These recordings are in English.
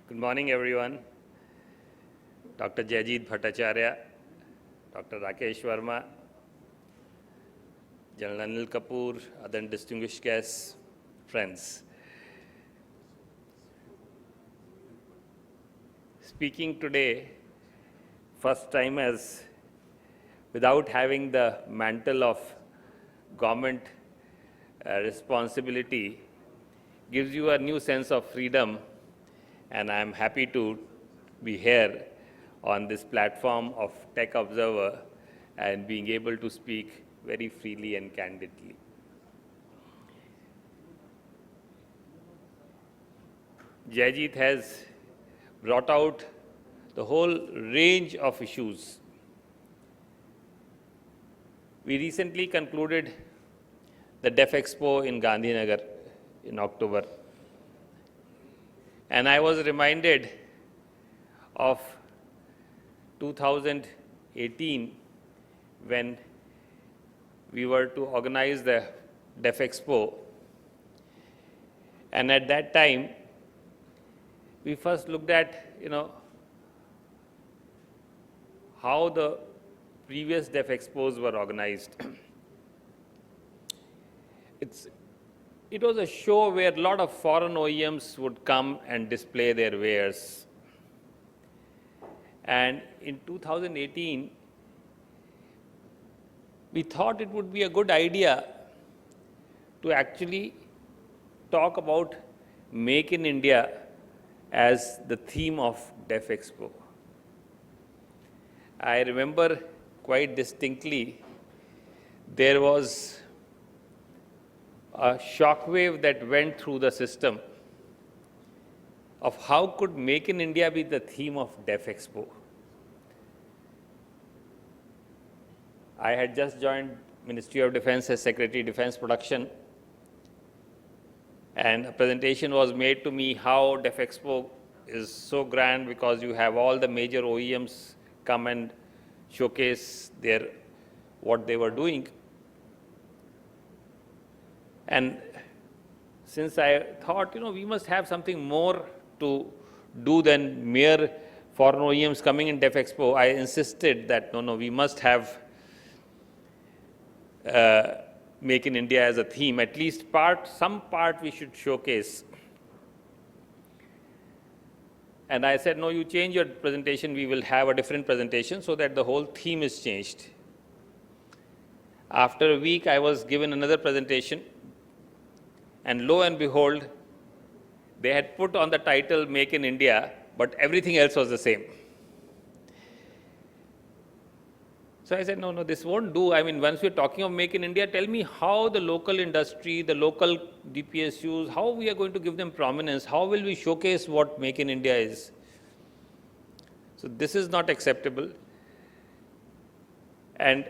Good morning, everyone. Dr. Jayajit Bhattacharya, Dr. Rakesh Verma, General Anil Kapoor, other distinguished guests, friends. Speaking today, first time as without having the mantle of government responsibility, gives you a new sense of freedom, and I'm happy to be here on this platform of Tech Observer and being able to speak very freely and candidly. Jayajit has brought out the whole range of issues. We recently concluded the DefExpo in Gandhinagar in October. And I was reminded of 2018 when we were to organize the DefExpo. And at that time, we first looked at, how the previous DefExpos were organized. It was a show where a lot of foreign OEMs would come and display their wares. And in 2018, we thought it would be a good idea to actually talk about Make in India as the theme of DefExpo. I remember quite distinctly, there was a shockwave that went through the system of how could Make in India be the theme of DefExpo. I had just joined Ministry of Defense as Secretary Defense Production, and a presentation was made to me how DefExpo is so grand because you have all the major OEMs come and showcase what they were doing. And since I thought, we must have something more to do than mere foreign OEMs coming in DefExpo, I insisted that, no, we must have Make in India as a theme, at least some part we should showcase. And I said, no, you change your presentation, we will have a different presentation so that the whole theme is changed. After a week, I was given another presentation. And lo and behold, they had put on the title Make in India, but everything else was the same. So I said, no, this won't do. I mean, once we're talking of Make in India, tell me how the local industry, the local DPSUs, how we are going to give them prominence, how will we showcase what Make in India is. So this is not acceptable. And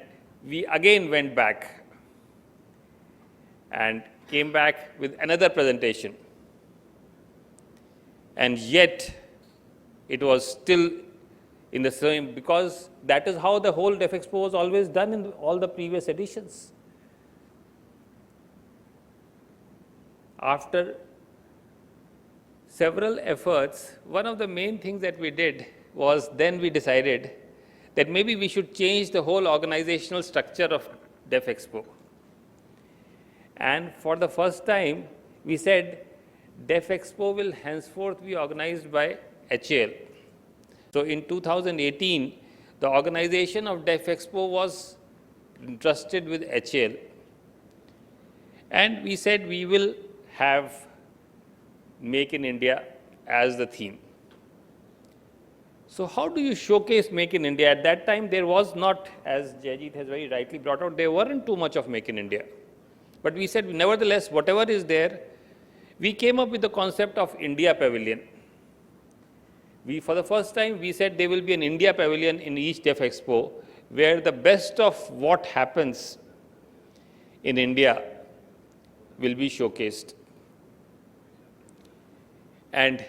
we again went back and came back with another presentation. And yet, it was still in the same, because that is how the whole DefExpo was always done in all the previous editions. After several efforts, one of the main things that we did was then we decided that maybe we should change the whole organizational structure of DefExpo. And for the first time, we said DefExpo will henceforth be organized by HAL. So in 2018, the organization of DefExpo was entrusted with HAL. And we said we will have Make in India as the theme. So how do you showcase Make in India? At that time, there was not, as Jayajit has very rightly brought out, there weren't too much of Make in India. But we said, nevertheless, whatever is there, we came up with the concept of India Pavilion. For the first time, we said there will be an India Pavilion in each DefExpo, where the best of what happens in India will be showcased. And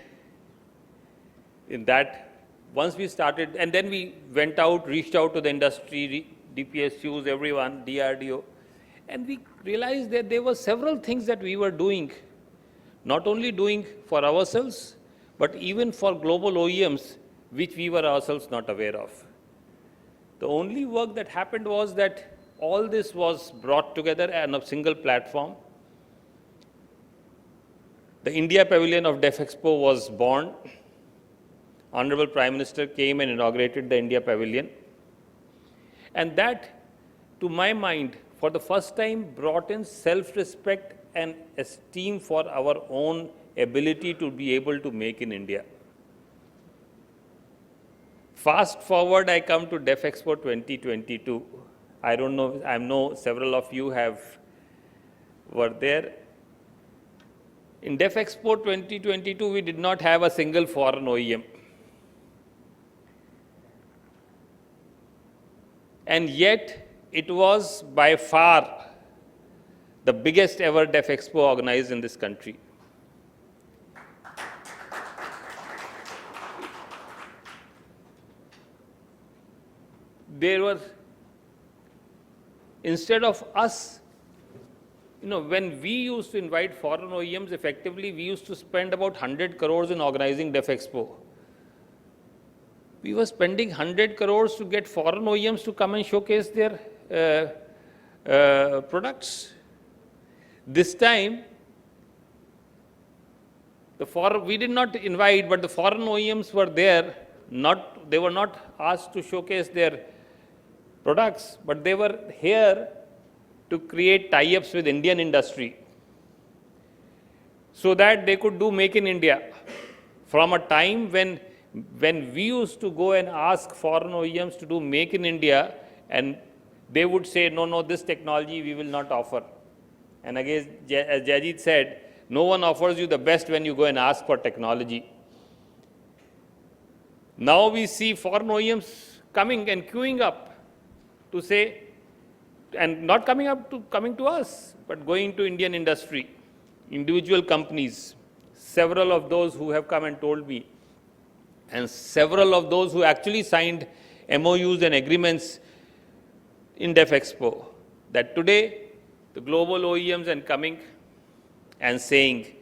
in that, once we started, and then we went out, reached out to the industry, DPSUs, everyone, DRDO, and we realized that there were several things that we were doing, not only doing for ourselves, but even for global OEMs, which we were ourselves not aware of. The only work that happened was that all this was brought together on a single platform. The India Pavilion of DefExpo was born. Honorable Prime Minister came and inaugurated the India Pavilion. And that, to my mind, for the first time brought in self-respect and esteem for our own ability to be able to make in India. Fast forward, I come to DefExpo 2022. I don't know, I know several of you were there. In DefExpo 2022, we did not have a single foreign OEM. And yet, it was by far the biggest ever DefExpo organized in this country. There were, instead of us, when we used to invite foreign OEMs, effectively, we used to spend about 100 crores in organizing DefExpo. We were spending 100 crores to get foreign OEMs to come and showcase their products. This time, we did not invite, but the foreign OEMs were there. They were not asked to showcase their products, but they were here to create tie-ups with Indian industry so that they could do Make in India. From a time when we used to go and ask foreign OEMs to do Make in India, and they would say, no, this technology we will not offer. And again, as Jajit said, no one offers you the best when you go and ask for technology. Now we see foreign OEMs coming and queuing up to say, and not coming to us, but going to Indian industry, individual companies, several of those who have come and told me, and several of those who actually signed MOUs and agreements in DefExpo, that today the global OEMs are coming and saying,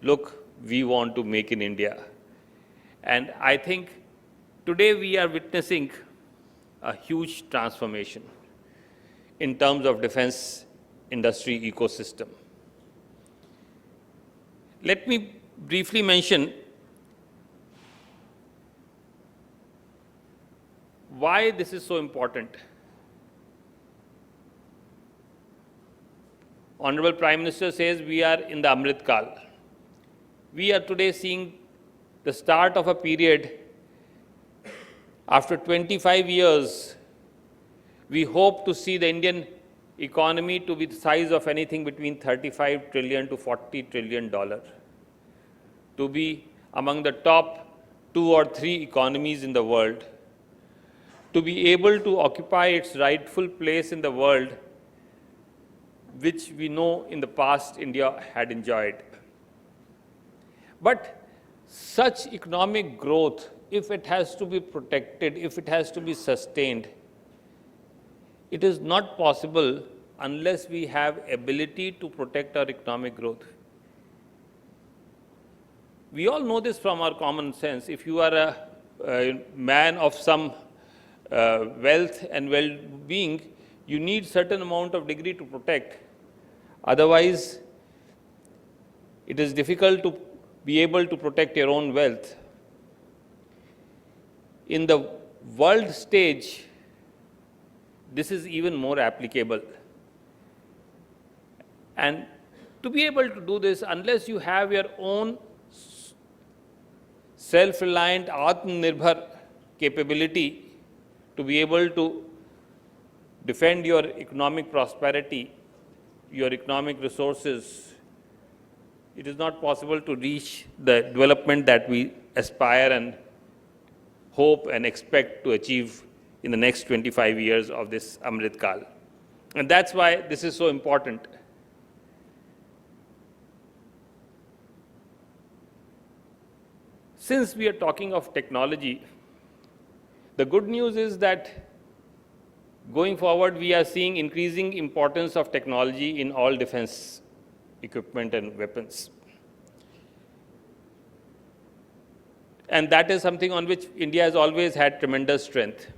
look, we want to make in India. And I think today we are witnessing a huge transformation in terms of defense industry ecosystem. Let me briefly mention why this is so important. Honorable Prime Minister says we are in the Amrit Kal. We are today seeing the start of a period. After 25 years, we hope to see the Indian economy to be the size of anything between $35 trillion to $40 trillion, to be among the top 2 or 3 economies in the world, to be able to occupy its rightful place in the world, which we know in the past India had enjoyed. But such economic growth, if it has to be protected, if it has to be sustained, it is not possible unless we have ability to protect our economic growth. We all know this from our common sense. If you are a man of some wealth and well-being, you need certain amount of degree to protect. Otherwise, it is difficult to be able to protect your own wealth. In the world stage, this is even more applicable. And to be able to do this, unless you have your own self-reliant, Atmanirbhar capability to be able to defend your economic prosperity, your economic resources, it is not possible to reach the development that we aspire and hope and expect to achieve in the next 25 years of this Amrit Kal. And that's why this is so important. Since we are talking of technology, the good news is that going forward, we are seeing increasing importance of technology in all defense equipment and weapons. And that is something on which India has always had tremendous strength.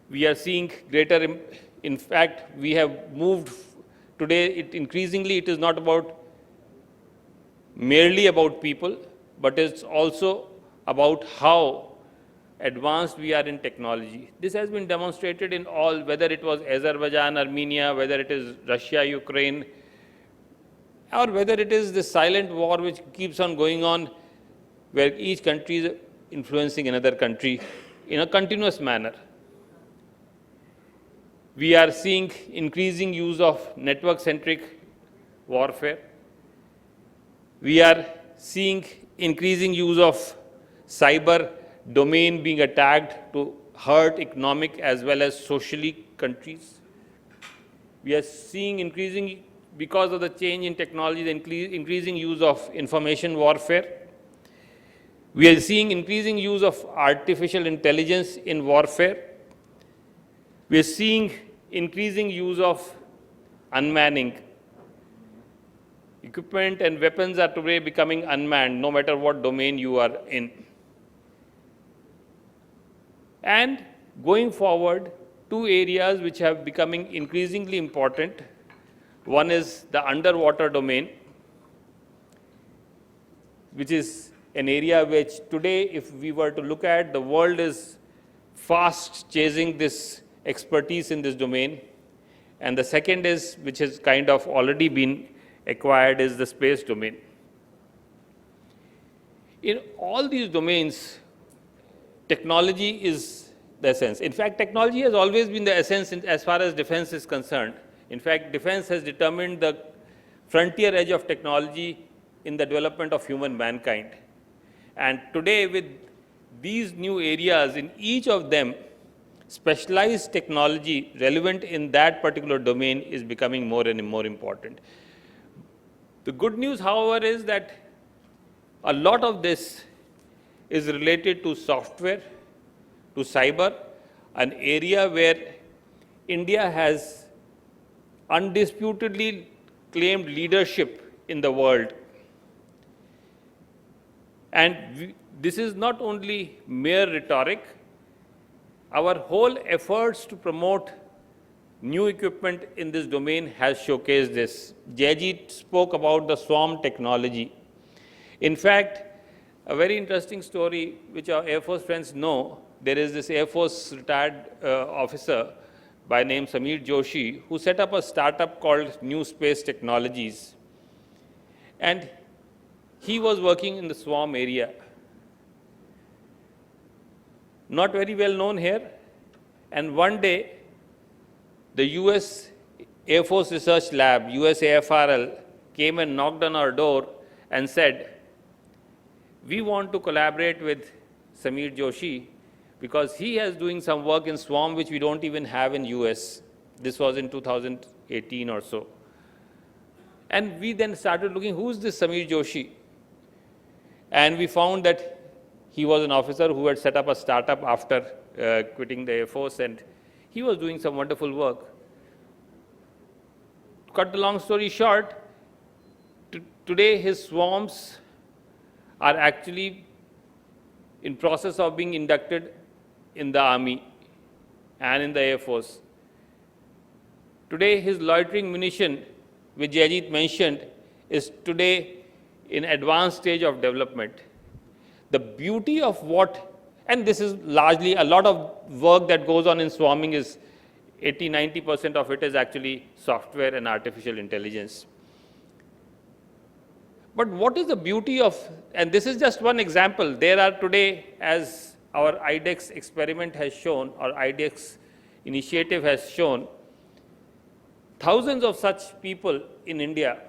We are seeing greater, in fact, we have moved today, increasingly it is not merely about people, but it's also about how advanced we are in technology. This has been demonstrated in all, whether it was Azerbaijan, Armenia, whether it is Russia, Ukraine, or whether it is the silent war which keeps on going on, where each country is influencing another country in a continuous manner. We are seeing increasing use of network-centric warfare. We are seeing increasing use of cyber domain being attacked to hurt economic as well as socially countries. We are seeing increasing, because of the change in technology, the increasing use of information warfare. We are seeing increasing use of artificial intelligence in warfare. We are seeing increasing use of unmanning. Equipment and weapons are today becoming unmanned, no matter what domain you are in. And going forward, two areas which have becoming increasingly important. One is the underwater domain, which is an area which today, if we were to look at, the world is fast chasing this expertise in this domain. And the second is, which has kind of already been acquired, is the space domain. In all these domains, technology is the essence. In fact, technology has always been the essence as far as defense is concerned. In fact, defense has determined the frontier edge of technology in the development of human mankind. And today, with these new areas, in each of them, specialized technology relevant in that particular domain is becoming more and more important. The good news, however, is that a lot of this is related to software, to cyber, an area where India has undisputedly claimed leadership in the world. And this is not only mere rhetoric. Our whole efforts to promote new equipment in this domain has showcased this. Jayji spoke about the swarm technology. In fact, a very interesting story which our Air Force friends know, there is this Air Force retired officer by name Samir Joshi, who set up a startup called New Space Technologies. And he was working in the swarm area. Not very well known here. And one day, the US Air Force Research Lab, USAFRL, came and knocked on our door and said, we want to collaborate with Samir Joshi because he is doing some work in swarm which we don't even have in US. This was in 2018 or so. And we then started looking, who's this Samir Joshi? And we found that he was an officer who had set up a startup after quitting the Air Force, and he was doing some wonderful work. To cut the long story short, today his swarms are actually in process of being inducted in the Army and in the Air Force. Today his loitering munition, which Jayajit mentioned, is today in advanced stage of development. The beauty of what, and this is largely a lot of work that goes on in swarming is 80–90% of it is actually software and artificial intelligence. But what is the beauty of, and this is just one example, there are today, as our IDEX experiment has shown, or IDEX initiative has shown, thousands of such people in India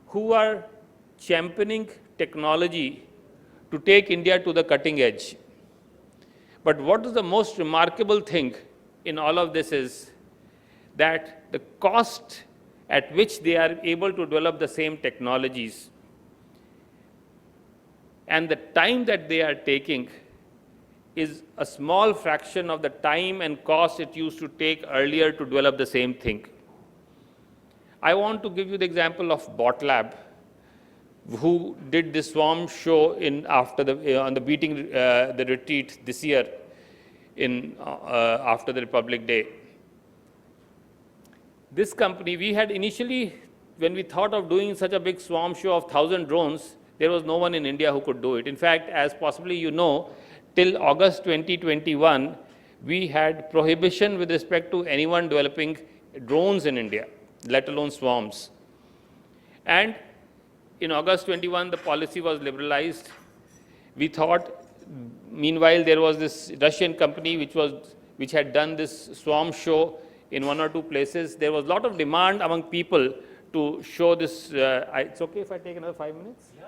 who are championing technology to take India to the cutting edge. But what is the most remarkable thing in all of this is that the cost at which they are able to develop the same technologies and the time that they are taking is a small fraction of the time and cost it used to take earlier to develop the same thing. I want to give you the example of Bot Lab. who did this swarm show in after the on the beating the retreat this year in after the Republic Day. This company, we had initially, when we thought of doing such a big swarm show of 1,000 drones, there was no one in India who could do it. In fact, as possibly you know, till August 2021, we had prohibition with respect to anyone developing drones in India, let alone swarms. And in August 21, the policy was liberalized. We thought, meanwhile, there was this Russian company which had done this swarm show in 1 or 2 places. There was a lot of demand among people to show this. It's okay if I take another 5 minutes? Yeah.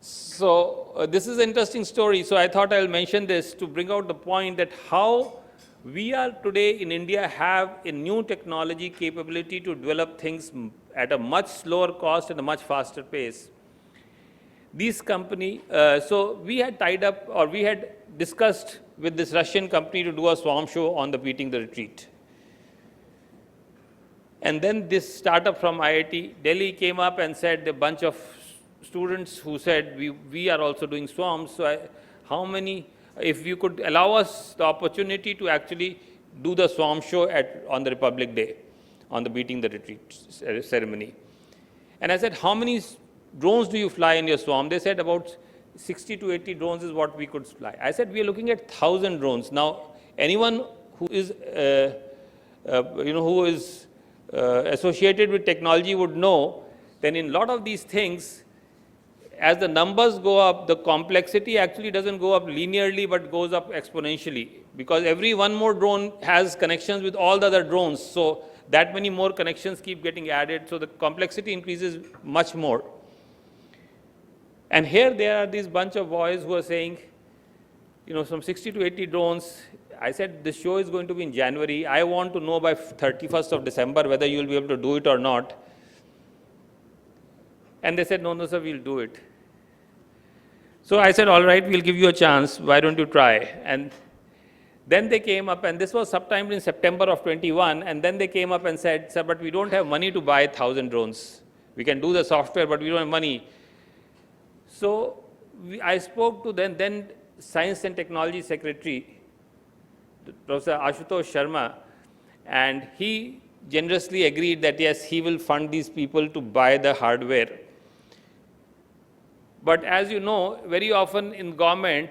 So this is an interesting story. So I thought I'll mention this to bring out the point that how we are today in India have a new technology capability to develop things at a much slower cost and a much faster pace. These company, so we had tied up, or we had discussed with this Russian company to do a swarm show on the beating the retreat. And then this startup from IIT Delhi came up and said, a bunch of students who said, we are also doing swarms, so how many, if you could allow us the opportunity to actually do the swarm show on the Republic Day, on the beating the retreat ceremony. And I said, how many drones do you fly in your swarm? They said about 60 to 80 drones is what we could fly. I said, we are looking at 1,000 drones. Now, anyone who is, associated with technology would know that in a lot of these things, as the numbers go up, the complexity actually doesn't go up linearly, but goes up exponentially. Because every one more drone has connections with all the other drones. So that many more connections keep getting added. So the complexity increases much more. And here there are these bunch of boys who are saying, some 60 to 80 drones. I said, this show is going to be in January. I want to know by 31st of December whether you will be able to do it or not. And they said, no, sir, we'll do it. So I said, all right, we'll give you a chance. Why don't you try? And then they came up, and this was sometime in September of 21, and then they came up and said, sir, but we don't have money to buy 1,000 drones. We can do the software, but we don't have money. So I spoke to then Science and Technology Secretary, Professor Ashutosh Sharma, and he generously agreed that, yes, he will fund these people to buy the hardware. But as you know, very often in government,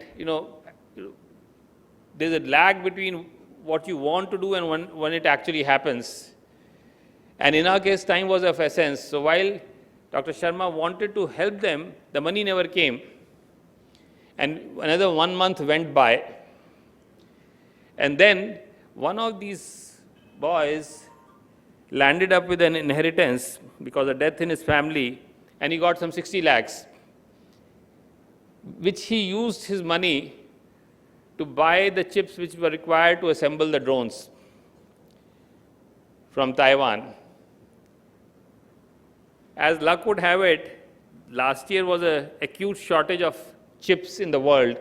there's a lag between what you want to do and when it actually happens. And in our case, time was of essence. So while Dr. Sharma wanted to help them, the money never came. And another 1 month went by. And then one of these boys landed up with an inheritance because of death in his family, and he got some 60 lakhs, which he used his money to buy the chips which were required to assemble the drones from Taiwan. As luck would have it, last year was an acute shortage of chips in the world.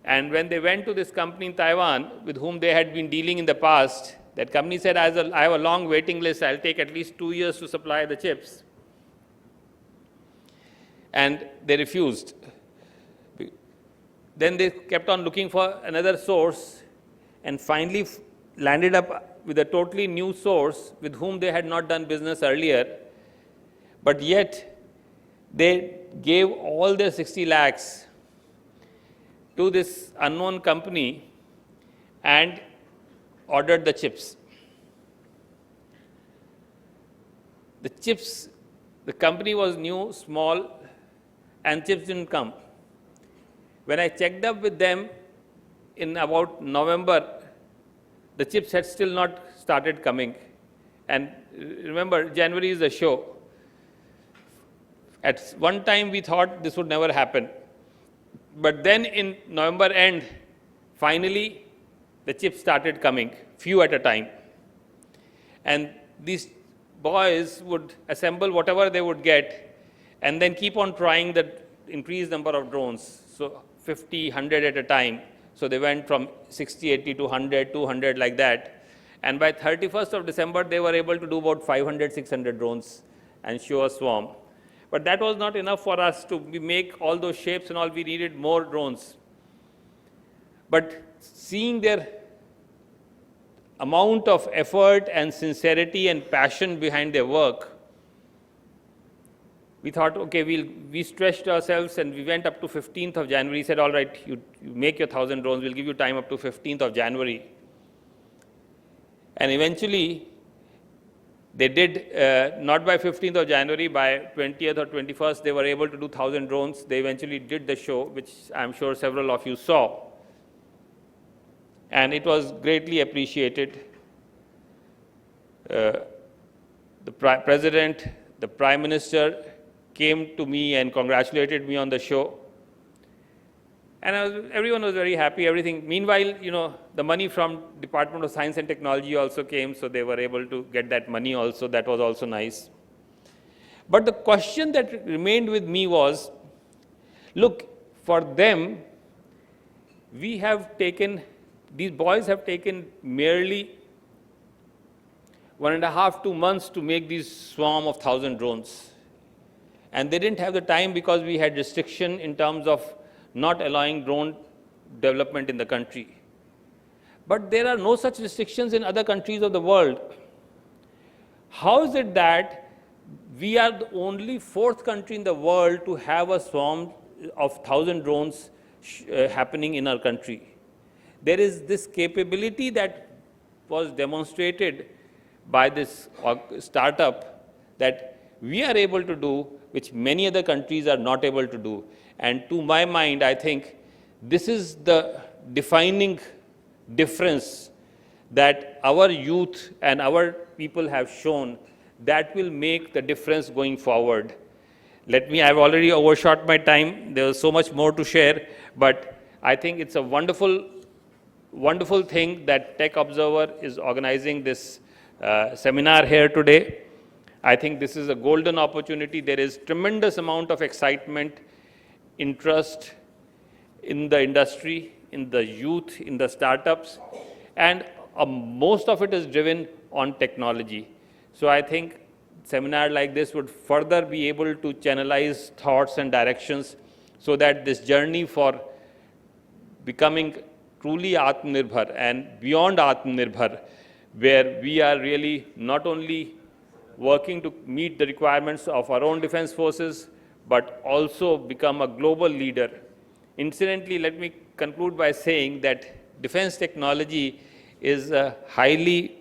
And when they went to this company in Taiwan, with whom they had been dealing in the past, that company said, I have a long waiting list, I'll take at least 2 years to supply the chips. And they refused. Then they kept on looking for another source and finally landed up with a totally new source with whom they had not done business earlier. But yet, they gave all their 60 lakhs to this unknown company and ordered the chips. The chips, the company was new, small, and chips didn't come. When I checked up with them in about November, the chips had still not started coming. And remember, January is the show. At one time, we thought this would never happen. But then in November end, finally, the chips started coming, few at a time. And these boys would assemble whatever they would get and then keep on trying the increased number of drones. So 50, 100 at a time. So they went from 60, 80 to 100, 200 like that. And by 31st of December, they were able to do about 500, 600 drones. and show a swarm. But that was not enough for us to make all those shapes and all. We needed more drones. But seeing their amount of effort and sincerity and passion behind their work, we thought, okay, we stretched ourselves and we went up to 15th of January, said, all right, you make your 1,000 drones, we'll give you time up to 15th of January. And eventually, they did, not by 15th of January, by 20th or 21st, they were able to do 1,000 drones. They eventually did the show, which I'm sure several of you saw. And it was greatly appreciated. The President, the Prime Minister came to me and congratulated me on the show. And everyone was very happy, everything. Meanwhile, the money from Department of Science and Technology also came, so they were able to get that money also. That was also nice. But the question that remained with me was, look, for them, these boys have taken merely 1.5 to 2 months to make this swarm of 1,000 drones. And they didn't have the time because we had restriction in terms of not allowing drone development in the country. But there are no such restrictions in other countries of the world. How is it that we are the only 4th country in the world to have a swarm of 1,000 drones happening in our country? There is this capability that was demonstrated by this startup that we are able to do, which many other countries are not able to do. And to my mind, I think this is the defining difference that our youth and our people have shown that will make the difference going forward. I've already overshot my time. There was so much more to share, but I think it's a wonderful, wonderful thing that Tech Observer is organizing this seminar here today. I think this is a golden opportunity. There is tremendous amount of excitement, interest in the industry, in the youth, in the startups, and most of it is driven on technology. So I think seminar like this would further be able to channelize thoughts and directions so that this journey for becoming truly Atmanirbhar and beyond Atmanirbhar, where we are really not only working to meet the requirements of our own defense forces, but also become a global leader. Incidentally, let me conclude by saying that defense technology is a highly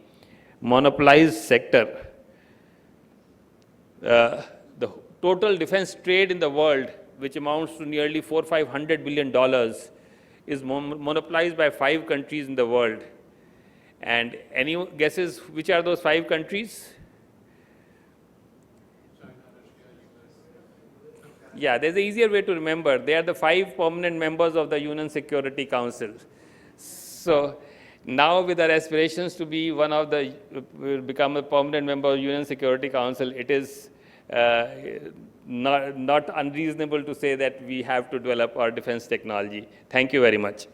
monopolized sector. The total defense trade in the world, which amounts to nearly $400–500 billion, is monopolized by 5 countries in the world. And any guesses which are those 5 countries? Yeah, there's an easier way to remember. They are the 5 permanent members of the UN Security Council. So now with our aspirations to be will become a permanent member of UN Security Council, it is not unreasonable to say that we have to develop our defense technology. Thank you very much.